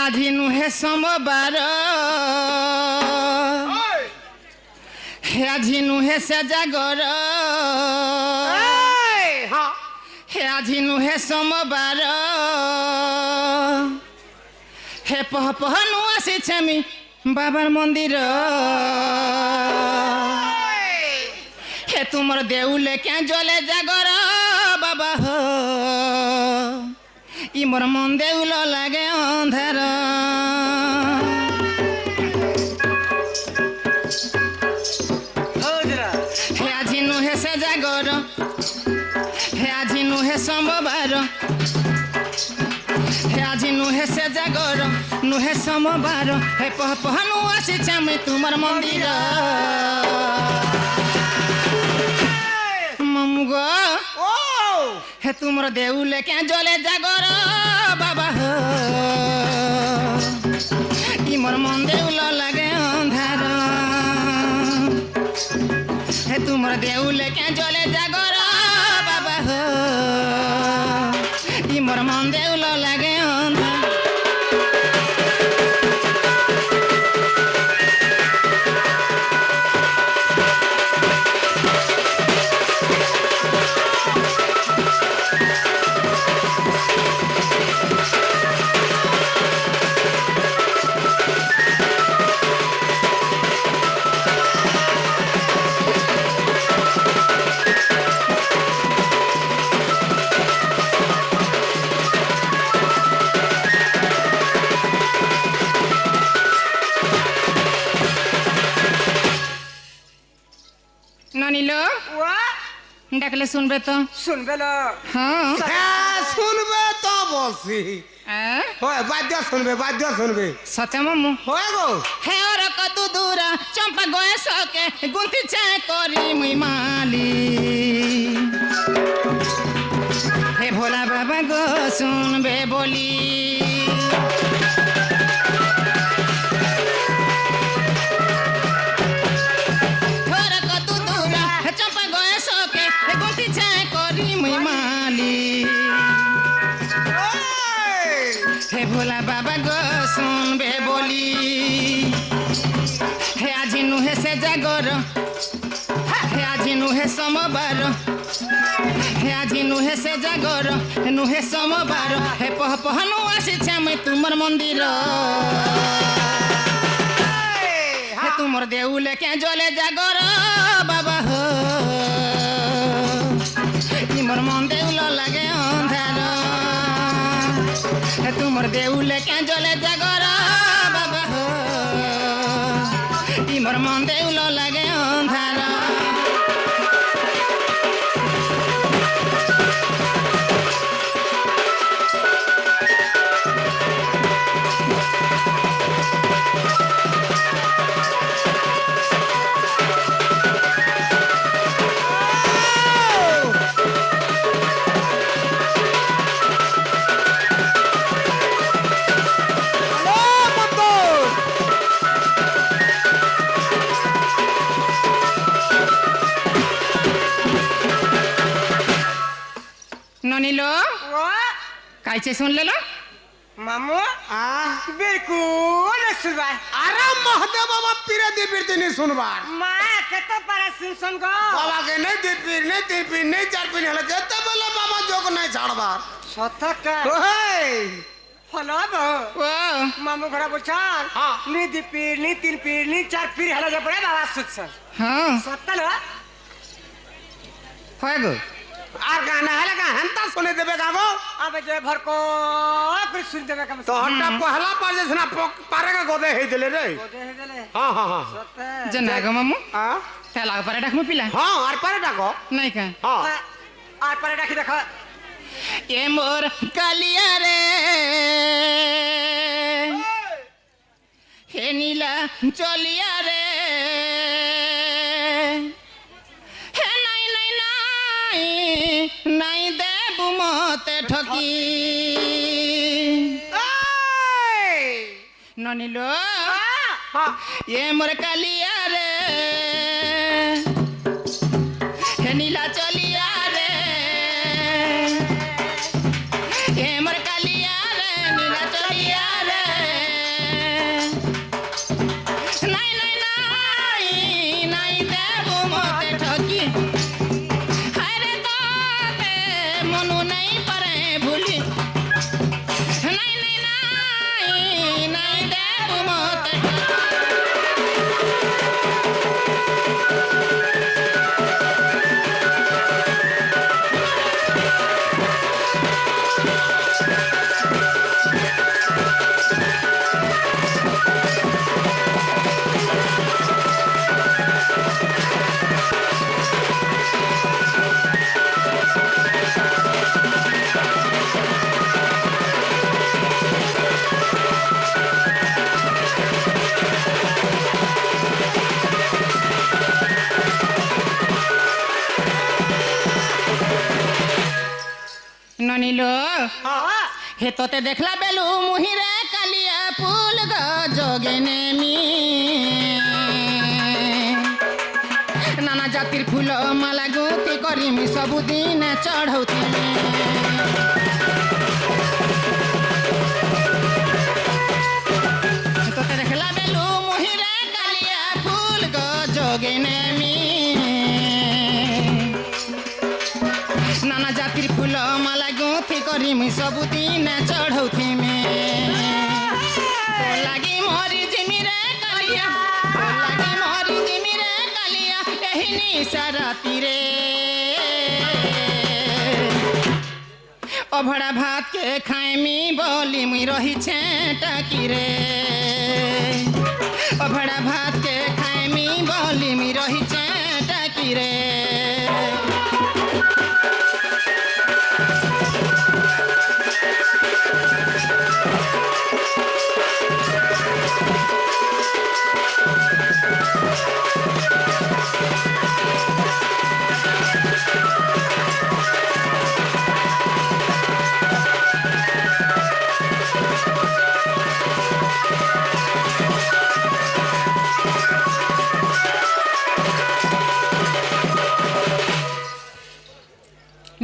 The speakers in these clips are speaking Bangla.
আজি নুহে সোমবার হে আজি নুহে সে জাগর হে আজি নুহে সোমবার হে পহ পহ নু আসিছে আমি বাবার মন্দির হে তোমার দেউলে কে জলে জাগর বাবা হো ই মোর মন দেউল লাগে অন্ধার হে আজি নুহে সে জাগর হে আজি নুহে সোমবার হে আজি নুহে সে জাগর নুহে সোমবার হে পহ পহ নু আসিছে আমি তোমার মন্দির মামু গো হে তোমার দেউলে কে জলে জাগর বাবা হো ই মোর মন দেউল লাগে অন্ধার হে তোমার দেউলে কে জলে জাগর বাবা হো ই মোর মন দেউল লাগে অন্ধার নানিলো ডাকলে শুনবে তো শুনবে না হ্যাঁ হ্যাঁ শুনবে তো বলছি হয় বাদ্য শুনবে সতে মামু হয় গো হে ওর কত দূরা চম্পা গয়েসকে গুনতি চায় করি মুই মালি হে ভোলা বাবা গো শুনবে বলি ওর কত দূরা চম্পা গয়েসকে গুনতি চায় করি মুই মালি হে ভোলা বাবা গো শুনবে বলি হে আজি নুহে সে জাগর হে আজি নুহে সোমবার হে আজি নুহে সে জাগর নুহে সোমবার হে পহ পহ নু আসিছে আমি তোমার মন্দির হে তোমার দেউলে কে জলে জাগর বাবা হো ই মোর মন দেউল লাগে অন্ধার হে তোমার দেউলে কে জলে জাগর বাবা হো ই মোর মন দেউল লাগে অন্ধার ননিলো কাইছে শুনলে না মামু আহ बिल्कुल सुनबार আরে মহাদেব বাবা পীরে দিবির দিনে শুনবার মা কত পারা শুনছন গো বাবা কে নেই দিবির নেই তিনপির নেই চারপির হলে যেতে বলে বাবা যোগ নাই ছাড়বার সতকা ওই হলো গো ও মামু ঘরে বলছন হ্যাঁ। নি দিপির নি তিন পির নি চার পির হলো যে পড়ে বাবা শুনছন হ্যাঁ সত্তাল হয় গো আর গানা হলে গা হেনতা শুনে দেবে গাগো আবে যে ভর কো করে শুন দেবে কাম তো হট্টা পহলা পাজে না পারেগা গদে হই দিলে রে ওদে হে গেলে হ্যাঁ হ্যাঁ হ্যাঁ সত্তা যে না গো মামু হ্যাঁ তেলা পারে ডাকমু পিলা হ্যাঁ আর পারে ডাকো নাই কা হ্যাঁ আর পরে রাখি দেখো এ মোর কালিয়া রে হে নীলা চলিয়া রে হে নাই নাই নাই নাই দেব মতে ঠকি ননিল এ মোর কালিয়া রে হে নীলা চলিয়া রে এ মোর কালিয়া রে নীলা চলিয়া রে হে তোতে দেখলা বেলু মুহিরে কালিয়া ফুল গ যোগে নেমি নানা জাতির ফুল মালা গুতি করিমি ସବୁଦିন চড়াউথিমি তোতে দেখলা বেলু মুহিরে কালিয়া ফুল গ যোগে নেমি নানা জাতির ফুল মালা গুথি করিমি ସବୁଦିন চড়াউথিমি তো লাগি মরি জিমি রে কালিয়া তো লাগি মরি জিমি রে কালিয়া এহি নিশা রাতিরে অভড়া ভাত কে খাইমি বলি মুই রহিছে টাকিরে অভড়া ভাত কে খাইমি বলি মুই রহিছে টাকিরে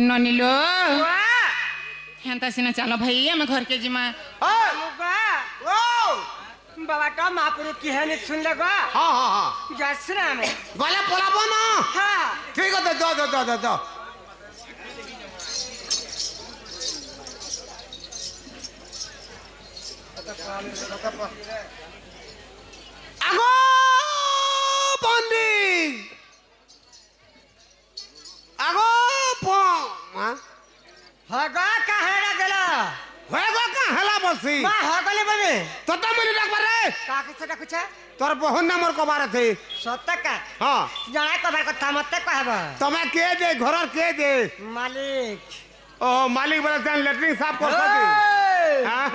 ননিলো হেন্তা সিনা চালো ভাই আমি ঘর কে জিমা বাবা টা মাপুরু কি হেনি শুনলে গো হ্যাঁ হ্যাঁ হ্যাঁ যাচ্ছি না আমি গলে পলাবো না হ্যাঁ ঠিক আছে যাও যাও যাও যাও আগো বন্দি আগো হগা কাহেরা গেল হয়ে গো কা হেলা বলছি মা হগলে বলে তোতা মিলি ডাকবার রে কাকে সেটা কুছে তোর বহুন নামর কবার আছে সত্যকা হ্যাঁ জানাই কবার কথা মতে কহব তুমি কে দে ঘরর কে দে মালিক ও মালিক বলে তেন লেটরিন সাফ করছ দি হ্যাঁ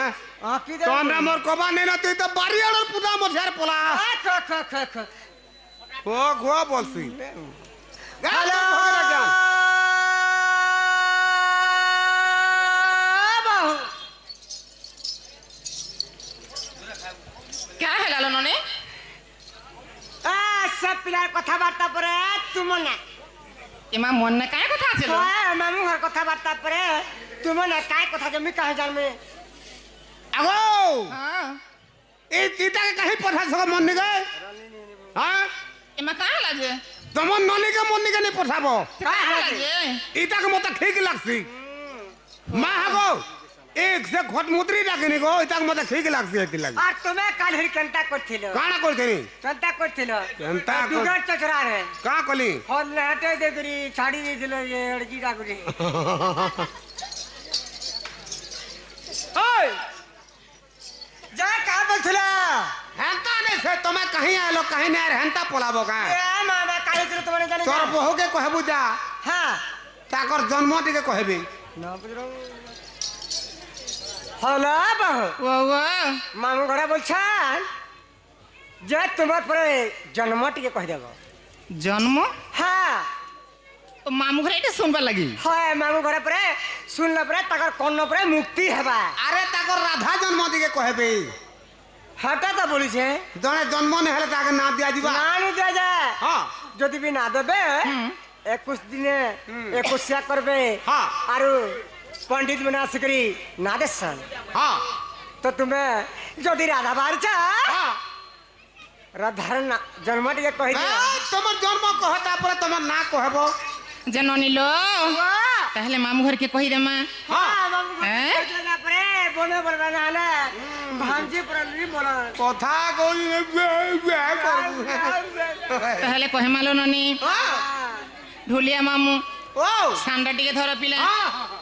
আকি দে তোর নামর কবার নেই না তুই তো বাড়ি আলোর পুটা মঝার পোলা খ খ খ খ ও গো বলছি হ্যালো কে হেলালো ননে সব পিলার কথাবার্তা পরে তুমি না এমা মন না কায় কথা আছে মামু ঘর কথাবার্তা পরে তুমি না কায় কথা জমি কাহে জানবে আগো হ্যাঁ এই তিতাকে কাহি পঠাছ মন নিগে হ্যাঁ এমা কায় লাগে তোমার ননিকে মনিকে নি পঠাবো কায় লাগে ইটাকে মতো ঠিক লাগছি মা হাগো এক সে ঘটমুদ্রি ডাকেনি গো ইটাকে মতো ঠিক লাগছি এতি লাগি আর তুমি কাল হির কেনটা করছিল কানা করতেনি কেনটা করছিল কেনটা কর- দুগার চচরা রে কা কলি ফল হাটে দেখরি ছাড়ি দিয়েছিল যে লড়কিটা করে ওই যা কা বলছিল হেন্তা নেই সে তুমি কাহি আইলো কাহি নাই হেন্তা পলাবো কা এ মামা কালে তুই তোমার জানি তোর বহুকে কহবু যা হ্যাঁ তাকর জন্ম টিকে কহবি না বুঝলো হলো বাহু ও ও মামু ঘরে বলছেন যে তোমার পরে জন্ম টিকে কই দেব জন্ম হ্যাঁ ও মামু ঘরে এটা শুনবার লাগি হয় মামু ঘরে পরে শুনলে পরে তাকর কর্ণ পরে মুক্তি হেবা আরে তাকর রাধা জন্ম টিকে কহবি হাটা তো বলিছে জনে জন্ম নে হলে তাকে না দিয়া দিবা না নি দেয়া যায় হ্যাঁ যদি বি না দেবে হুম। 21 দিনে 21 করবে হ্যাঁ। আর पंडित में नासिकरी नादेशन হ্যাঁ तो तुम्हें যদি রাধা বারছা হ্যাঁ রাধার জন্ম টিকে কই দে তোমার জন্ম কহ তারপরে তোমার না কহব যে ননিল তাহলে মামু ঘরকে কহি দে মা হ্যাঁ? পরে বনে বলবে না হলে ভাঞ্জি পড়লি বল কথা কই করবু তাহলে কহে মালো ননি ঢুলিয়া মামু ও সান্ডা টিকে ধর পিলা হ্যাঁ